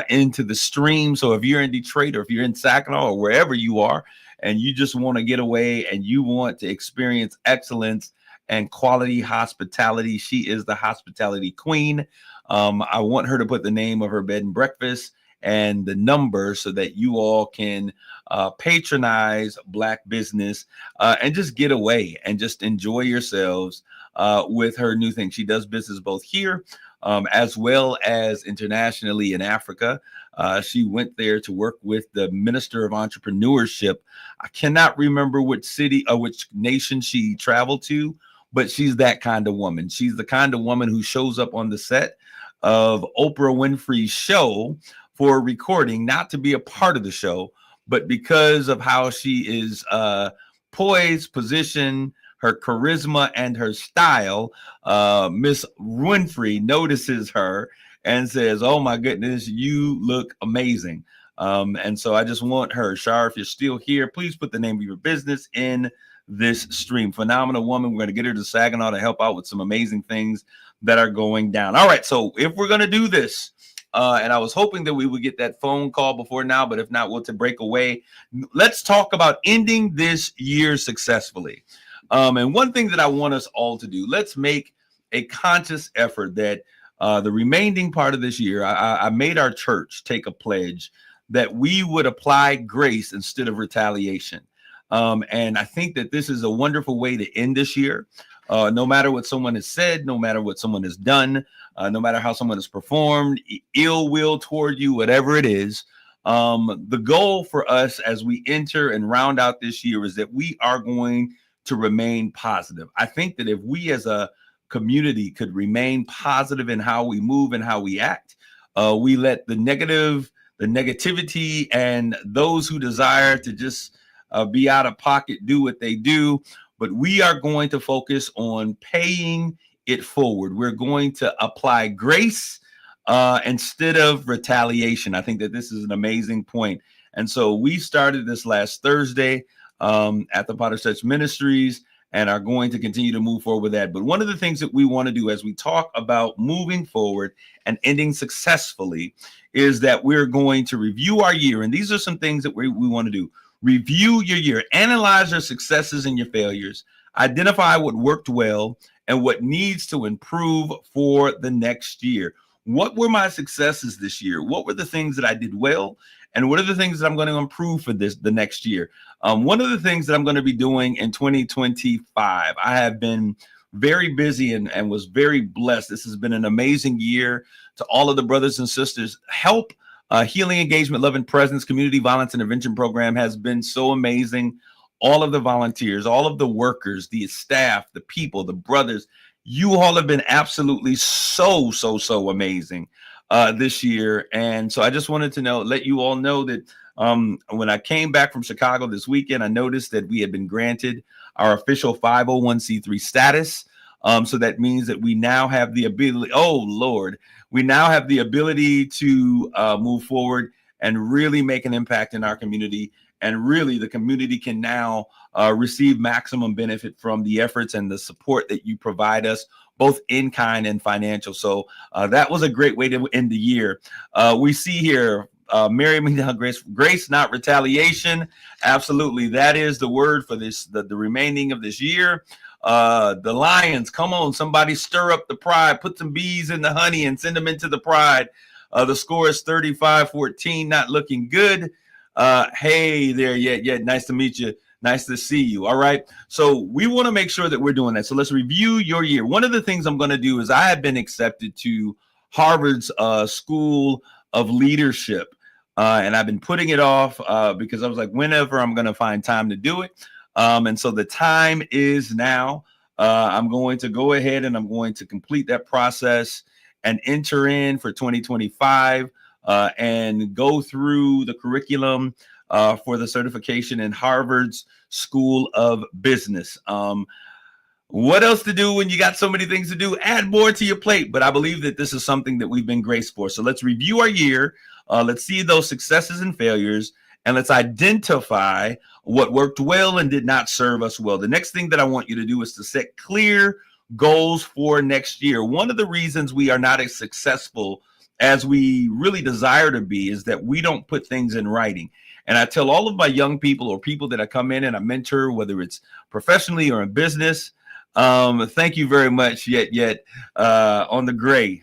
into the stream. So if you're in Detroit, or if you're in Saginaw, or wherever you are, and you just want to get away and you want to experience excellence and quality hospitality, she is the hospitality queen. I want her to put the name of her bed and breakfast and the number so that you all can patronize Black business and just get away and just enjoy yourselves with her new thing. She does business both here as well as internationally in Africa. She went there to work with the Minister of Entrepreneurship. I cannot remember which city or which nation she traveled to, but she's that kind of woman. She's the kind of woman who shows up on the set of Oprah Winfrey's show for a recording, not to be a part of the show, but because of how she is poised, positioned, her charisma, and her style. Miss Winfrey notices her and says, "Oh my goodness, you look amazing." And so I just want her, Shar, if you're still here, please put the name of your business in this stream. Phenomenal woman. We're going to get her to Saginaw to help out with some amazing things that are going down. All right, so if we're going to do this, and I was hoping that we would get that phone call before now, but if not, we'll to break away. Let's talk about ending this year successfully. And one thing that I want us all to do, let's make a conscious effort that the remaining part of this year, I made our church take a pledge that we would apply grace instead of retaliation. And I think that this is a wonderful way to end this year. No matter what someone has said, no matter what someone has done, no matter how someone has performed, ill will toward you, whatever it is, the goal for us as we enter and round out this year is that we are going to remain positive. I think that if we as a community could remain positive in how we move and how we act, we let the negativity and those who desire to just be out of pocket do what they do. But we are going to focus on paying it forward. We're going to apply grace instead of retaliation. I think that this is an amazing point. And so we started this last Thursday at the Potter's Touch Ministries and are going to continue to move forward with that. But one of the things that we want to do as we talk about moving forward and ending successfully is that we're going to review our year. And these are some things that we want to do. Review your year, analyze your successes and your failures, identify what worked well and what needs to improve for the next year. What were my successes this year? What were the things that I did well? And what are the things that I'm going to improve for the next year? One of the things that I'm going to be doing in 2025, I have been very busy and was very blessed. This has been an amazing year to all of the brothers and sisters. Help Healing Engagement, Love and Presence Community Violence Intervention Program has been so amazing. All of the volunteers, all of the workers, the staff, the people, the brothers, you all have been absolutely so amazing this year. And so I just wanted to let you all know that when I came back from Chicago this weekend, I noticed that we had been granted our official 501c3 status. So that means that we now have the ability, we now have the ability to move forward and really make an impact in our community. And really, the community can now receive maximum benefit from the efforts and the support that you provide us, both in kind and financial. So that was a great way to end the year. We see here, Mary McDowell, grace, not retaliation. Absolutely. That is the word for this, the remaining of this year. The Lions, come on, somebody stir up the pride, put some bees in the honey and send them into the pride. The score is 35-14, not looking good. Hey there, yeah, nice to meet you. Nice to see you. All right. So we want to make sure that we're doing that. So let's review your year. One of the things I'm going to do is I have been accepted to Harvard's School of Leadership. And I've been putting it off because I was like, whenever I'm going to find time to do it. And so the time is now. I'm going to go ahead and I'm going to complete that process and enter in for 2025 and go through the curriculum for the certification in Harvard's School of Business. What else to do when you got so many things to do? Add more to your plate. But I believe that this is something that we've been graced for. So let's review our year. Let's see those successes and failures. And let's identify what worked well and did not serve us well. The next thing that I want you to do is to set clear goals for next year. One of the reasons we are not as successful as we really desire to be is that we don't put things in writing. And I tell all of my young people or people that I come in and I mentor, whether it's professionally or in business, thank you very much. Yet on the gray.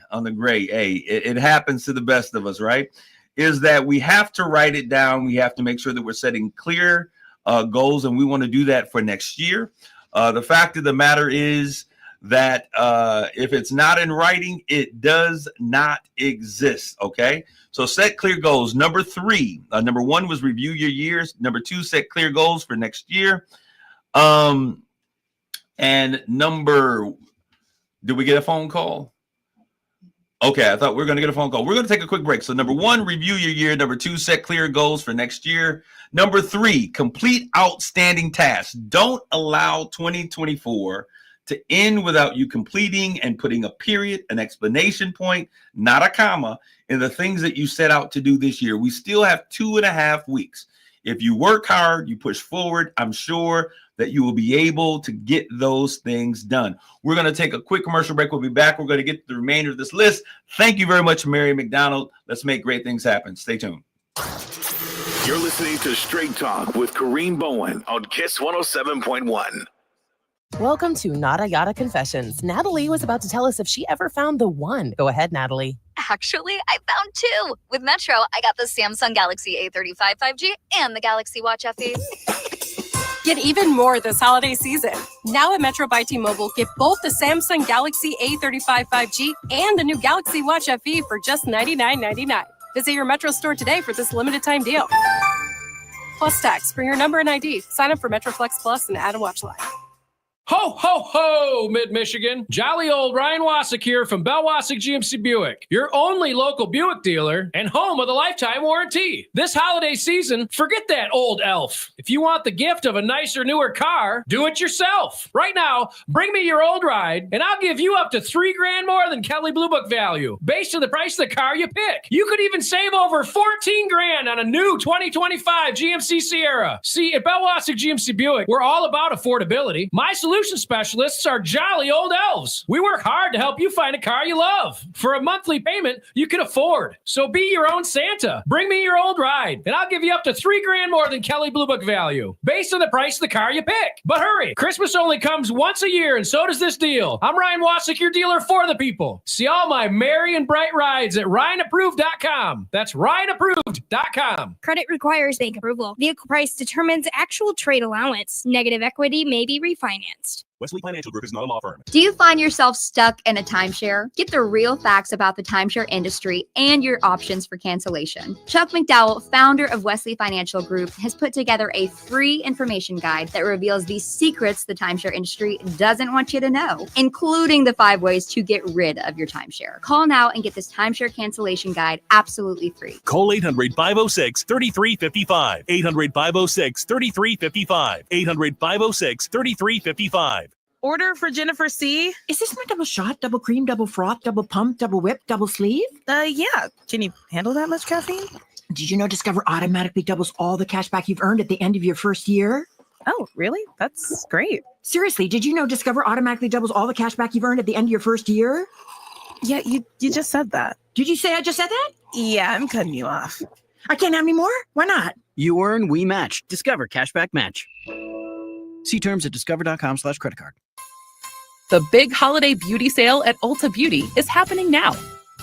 Hey, it happens to the best of us, right? Is that we have to write it down. We have to make sure that we're setting clear goals, and we want to do that for next year. The fact of the matter is that if it's not in writing, it does not exist. Okay. So set clear goals. Number 3, number 1 was review your years. Number 2, set clear goals for next year. And did we get a phone call? Okay, I thought we were going to get a phone call. We're going to take a quick break. So number 1, review your year. Number 2, set clear goals for next year. Number 3, complete outstanding tasks. Don't allow 2024 to end without you completing and putting a period, an explanation point, not a comma, in the things that you set out to do this year. We still have 2.5 weeks. If you work hard, you push forward, I'm sure that you will be able to get those things done. We're going to take a quick commercial break. We'll be back. We're going to get the remainder of this list. Thank you very much, Mary McDonald. Let's make great things happen. Stay tuned. You're listening to Straight Talk with Kareem Bowen on Kiss 107.1. Welcome to Nada Yada Confessions. Natalie was about to tell us if she ever found the one. Go ahead, Natalie. Actually, I found 2. With Metro, I got the Samsung Galaxy A35 5G and the Galaxy Watch FE. Get even more this holiday season. Now at Metro by T-Mobile, get both the Samsung Galaxy A35 5G and the new Galaxy Watch FE for just $99.99. Visit your Metro store today for this limited time deal. Plus tax. Bring your number and ID. Sign up for Metro Flex Plus and add a watch line. Ho, ho, ho, Mid-Michigan. Jolly old Ryan Wasik here from Bell Wasik GMC Buick, your only local Buick dealer and home of the lifetime warranty. This holiday season, forget that old elf. If you want the gift of a nicer, newer car, do it yourself. Right now, bring me your old ride, and I'll give you up to $3,000 more than Kelley Blue Book value, based on the price of the car you pick. You could even save over $14,000 on a new 2025 GMC Sierra. See, at Bell Wasik GMC Buick, we're all about affordability. My solution specialists are jolly old elves. We work hard to help you find a car you love for a monthly payment you can afford. So be your own Santa. Bring me your old ride, and I'll give you up to $3,000 more than Kelley Blue Book value, based on the price of the car you pick. But hurry, Christmas only comes once a year, and so does this deal. I'm Ryan Wasik, your dealer for the people. See all my merry and bright rides at RyanApproved.com. That's RyanApproved.com. Credit requires bank approval. Vehicle price determines actual trade allowance. Negative equity may be refinanced. Wesley Financial Group is not a law firm. Do you find yourself stuck in a timeshare? Get the real facts about the timeshare industry and your options for cancellation. Chuck McDowell, founder of Wesley Financial Group, has put together a free information guide that reveals the secrets the timeshare industry doesn't want you to know, including the 5 ways to get rid of your timeshare. Call now and get this timeshare cancellation guide absolutely free. Call 800-506-3355. 800-506-3355. 800-506-3355. Order for Jennifer C. Is this my double shot, double cream, double froth, double pump, double whip, double sleeve? Yeah. Can you handle that much caffeine? Did you know Discover automatically doubles all the cash back you've earned at the end of your first year? Oh, really? That's great. Seriously, did you know Discover automatically doubles all the cash back you've earned at the end of your first year? Yeah, you just said that. Did you say I just said that? Yeah, I'm cutting you off. I can't have any more? Why not? You earn, we match. Discover Cashback Match. See terms at discover.com/creditcard. The big holiday beauty sale at Ulta Beauty is happening now.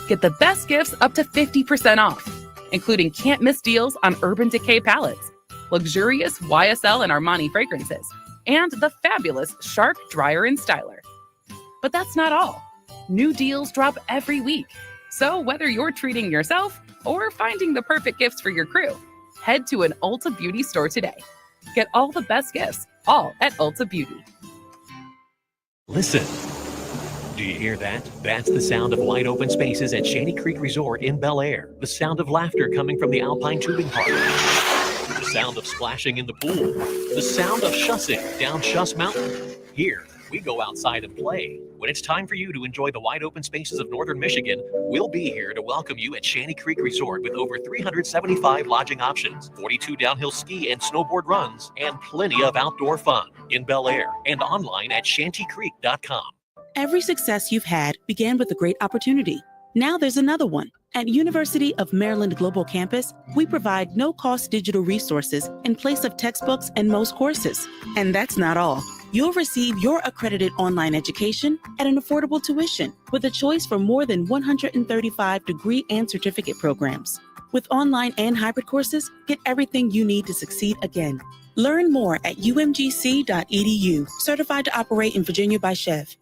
Get the best gifts up to 50% off, including can't-miss deals on Urban Decay palettes, luxurious YSL and Armani fragrances, and the fabulous Shark Dryer and Styler. But that's not all. New deals drop every week. So whether you're treating yourself or finding the perfect gifts for your crew, head to an Ulta Beauty store today. Get all the best gifts, all at Ulta Beauty. Listen. Do you hear that? That's the sound of wide open spaces at Shanty Creek Resort in Bel Air. The sound of laughter coming from the Alpine Tubing Park. The sound of splashing in the pool. The sound of shussing down Shuss Mountain. Here, we go outside and play. When it's time for you to enjoy the wide open spaces of northern Michigan, we'll be here to welcome you at Shanty Creek Resort with over 375 lodging options, 42 downhill ski and snowboard runs, and plenty of outdoor fun in Bel Air and online at shantycreek.com. Every success you've had began with a great opportunity. Now there's another one. At University of Maryland Global Campus, we provide no-cost digital resources in place of textbooks and most courses. And that's not all. You'll receive your accredited online education at an affordable tuition with a choice from more than 135 degree and certificate programs. With online and hybrid courses, get everything you need to succeed again. Learn more at umgc.edu, certified to operate in Virginia by Chev.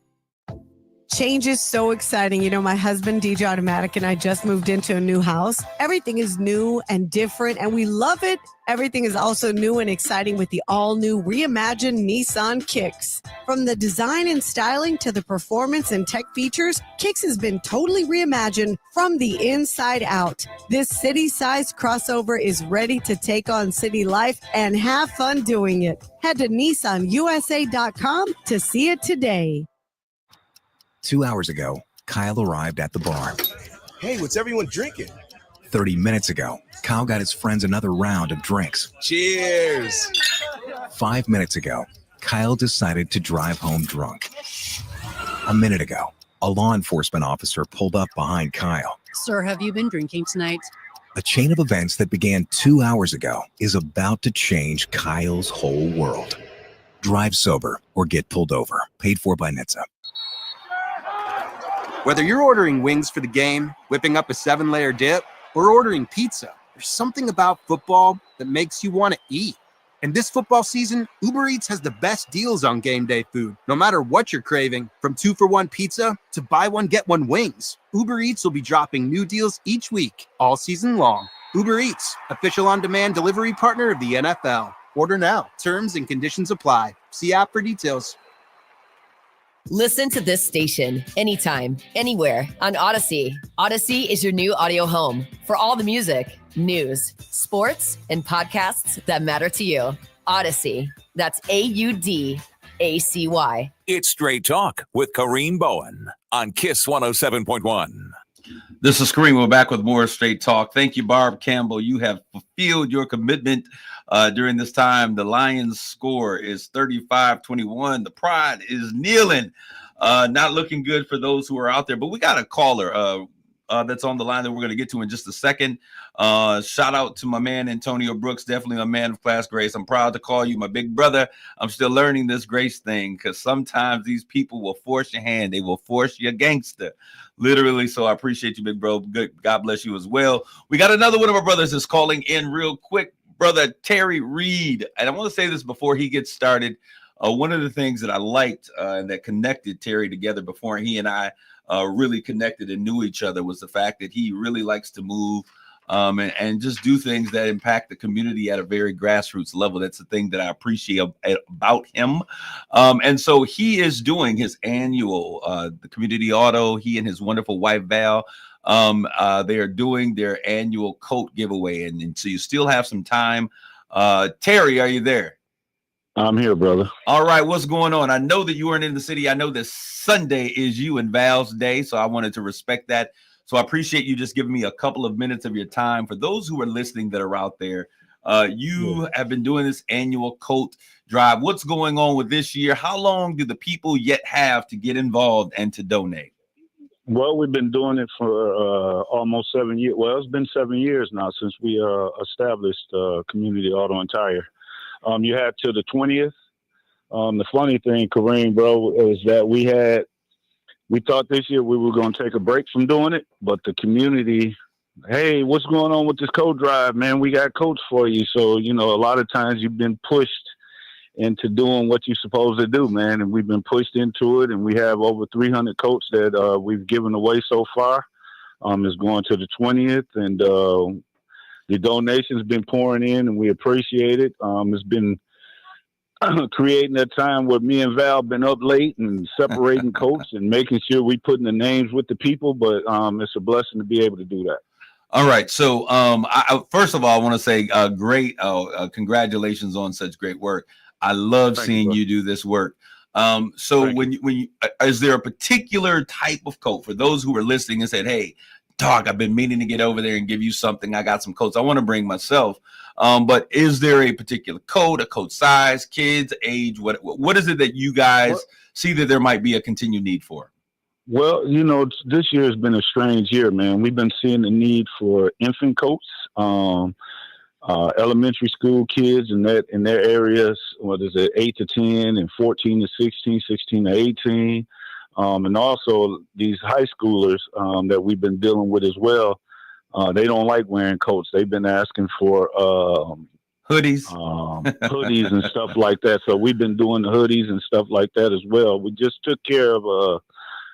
Change is so exciting. You know, my husband, DJ Automatic, and I just moved into a new house. Everything is new and different, and we love it. Everything is also new and exciting with the all-new reimagined Nissan Kicks. From the design and styling to the performance and tech features, Kicks has been totally reimagined from the inside out. This city-sized crossover is ready to take on city life and have fun doing it. Head to nissanusa.com to see it today. 2 hours ago, Kyle arrived at the bar. Hey, what's everyone drinking? 30 minutes ago, Kyle got his friends another round of drinks. Cheers. 5 minutes ago, Kyle decided to drive home drunk. A minute ago, a law enforcement officer pulled up behind Kyle. Sir, have you been drinking tonight? A chain of events that began 2 hours ago is about to change Kyle's whole world. Drive sober or get pulled over. Paid for by NHTSA. Whether you're ordering wings for the game, whipping up a 7-layer dip, or ordering pizza, there's something about football that makes you want to eat. And this football season, Uber Eats has the best deals on game day food. No matter what you're craving, from 2-for-1 pizza to buy one, get one wings, Uber Eats will be dropping new deals each week, all season long. Uber Eats, official on-demand delivery partner of the NFL. Order now. Terms and conditions apply. See app for details. Listen to this station anytime, anywhere on Odyssey. Odyssey is your new audio home for all the music, news, sports, and podcasts that matter to you. Odyssey. That's AUDACY. It's Straight Talk with Kareem Bowen on Kiss 107.1. This is Kareem. We're back with more Straight Talk. Thank you, Barb Campbell. You have fulfilled your commitment during this time. The Lions score is 35-21. The Pride is kneeling. Not looking good for those who are out there. But we got a caller that's on the line that we're going to get to in just a second. Shout out to my man, Antonio Brooks. Definitely a man of class, Grace. I'm proud to call you my big brother. I'm still learning this Grace thing because sometimes these people will force your hand. They will force you a gangster. Literally. So I appreciate you, big bro. Good. God bless you as well. We got another one of our brothers is calling in real quick. Brother Terry Reed. And I want to say this before he gets started. One of the things that I liked and that connected Terry together before he and I really connected and knew each other was the fact that he really likes to move and just do things that impact the community at a very grassroots level. That's the thing that I appreciate about him. And so he is doing his annual, the community auto, he and his wonderful wife, Val, they are doing their annual coat giveaway. And so you still have some time. Terry, are you there? I'm here, brother. All right. What's going on? I know that you weren't in the city. I know this Sunday is you and Val's day. So I wanted to respect that. So I appreciate you just giving me a couple of minutes of your time. For those who are listening that are out there, you have been doing this annual coat drive. What's going on with this year? How long do the people yet have to get involved and to donate? Well, we've been doing it for almost 7 years. Well, it's been 7 years now since we established Community Auto and Tire. You had to the 20th. The funny thing, Kareem, bro, is that we thought this year we were going to take a break from doing it, but the community, hey, what's going on with this coat drive, man? We got coats for you. So, you know, a lot of times you've been pushed into doing what you're supposed to do, man. And we've been pushed into it, and we have over 300 coats that we've given away so far. It's going to the 20th, and the donations been pouring in, and we appreciate it. It's been creating a time where me and Val been up late and separating coats and making sure we putting the names with the people. But it's a blessing to be able to do that. All right. So first of all, I want to say great congratulations on such great work. I love seeing you do this work. So when you is there a particular type of coat for those who are listening and said, hey, Doc, I've been meaning to get over there and give you something. I got some coats I want to bring myself. But is there a particular coat, a coat size, kids, age? What is it that you guys see that there might be a continued need for? Well, you know, this year has been a strange year, man. We've been seeing the need for infant coats, elementary school kids in their areas. What is it, 8 to 10 and 14 to 16, 16 to 18. And also these high schoolers that we've been dealing with as well. They don't like wearing coats. They've been asking for hoodies, hoodies and stuff like that. So we've been doing the hoodies and stuff like that as well. We just took care of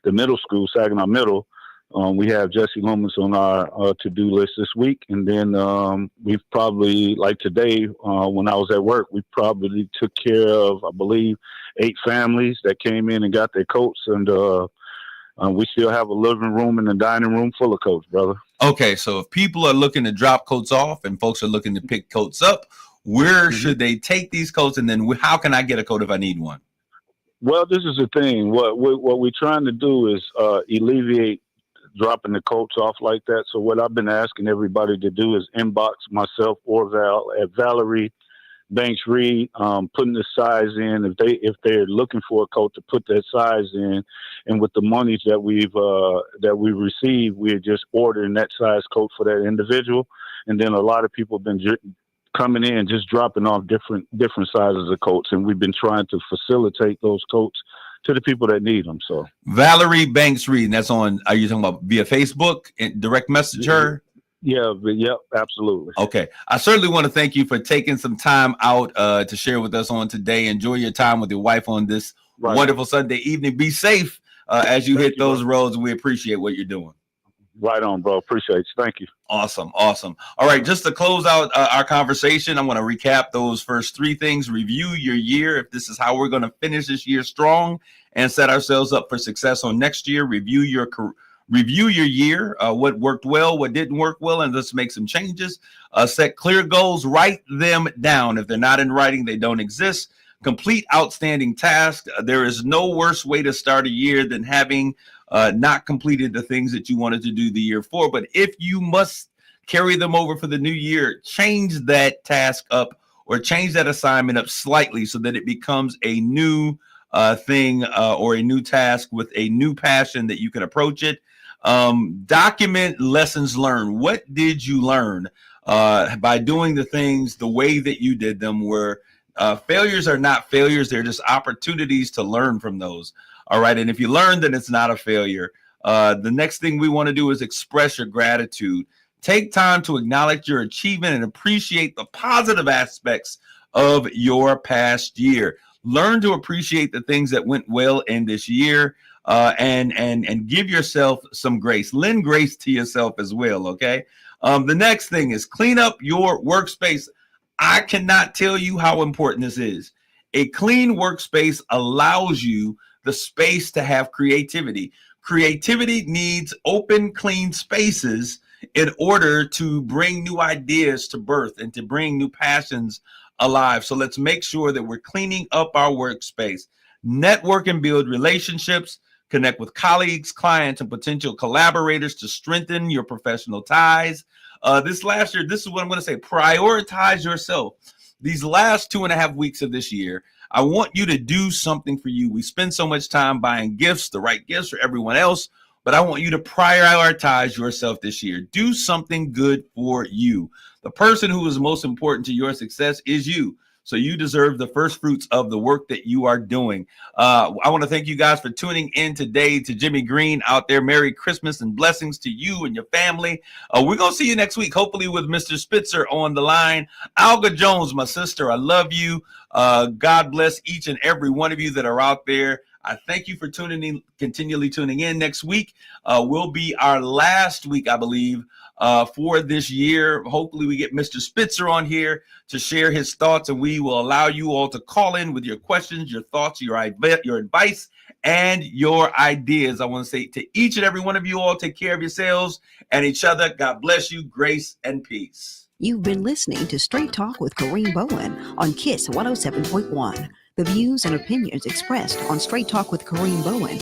the middle school, Saginaw Middle. We have Jesse Loomis on our to-do list this week. And then we've probably, like today, when I was at work, we probably took care of, I believe, 8 families that came in and got their coats. And we still have a living room and a dining room full of coats, brother. Okay, so if people are looking to drop coats off and folks are looking to pick coats up, where should they take these coats? And then how can I get a coat if I need one? Well, this is the thing. What we're trying to do is alleviate dropping the coats off like that. So what I've been asking everybody to do is inbox myself or Val at Valerie Banks Reed, putting the size in if they're looking for a coat to put that size in, and with the monies that we received, we're just ordering that size coat for that individual. And then a lot of people have been coming in just dropping off different sizes of coats, and we've been trying to facilitate those coats to the people that need them. So Valerie Banks Reed, and that's on, are you talking about via Facebook and direct message her? Yeah, absolutely. Okay. I certainly want to thank you for taking some time out to share with us on today. Enjoy your time with your wife on this wonderful Sunday evening. Be safe as you hit those roads. We appreciate what you're doing. Right on, bro. Appreciate you. Thank you. Awesome. All right. Just to close out our conversation, I want to recap those first 3 things. Review your year. If this is how we're going to finish this year strong and set ourselves up for success on next year, review your year, what worked well, what didn't work well, and let's make some changes. Set clear goals, write them down. If they're not in writing, they don't exist. Complete outstanding tasks. There is no worse way to start a year than having not completed the things that you wanted to do the year before. But if you must carry them over for the new year, change that task up or change that assignment up slightly so that it becomes a new thing or a new task with a new passion that you can approach it. Document lessons learned. What did you learn by doing the things the way that you did them? Where failures are not failures, they're just opportunities to learn from those. All right. And if you learn, then it's not a failure. The next thing we want to do is express your gratitude. Take time to acknowledge your achievement and appreciate the positive aspects of your past year. Learn to appreciate the things that went well in this year. And give yourself some grace. Lend grace to yourself as well, okay? The next thing is clean up your workspace. I cannot tell you how important this is. A clean workspace allows you the space to have creativity. Creativity needs open, clean spaces in order to bring new ideas to birth and to bring new passions alive. So let's make sure that we're cleaning up our workspace. Network and build relationships. Connect with colleagues, clients, and potential collaborators to strengthen your professional ties. This last year, this is what I'm going to say, prioritize yourself. These last 2.5 weeks of this year, I want you to do something for you. We spend so much time buying gifts, the right gifts for everyone else, but I want you to prioritize yourself this year. Do something good for you. The person who is most important to your success is you. So you deserve the first fruits of the work that you are doing. I want to thank you guys for tuning in today. To Jimmy Green out there, Merry Christmas and blessings to you and your family. We're going to see you next week, hopefully with Mr. Spitzer on the line. Alga Jones, my sister, I love you. God bless each and every one of you that are out there. I thank you for tuning in, continually tuning in. Next week will be our last week, I believe, for this year. Hopefully we get Mr. Spitzer on here to share his thoughts, and we will allow you all to call in with your questions, your thoughts, your advice, and your ideas. I want to say to each and every one of you all, take care of yourselves and each other. God bless you. Grace and peace. You've been listening to Straight Talk with Kareem Bowen on KISS 107.1. The views and opinions expressed on Straight Talk with Kareem Bowen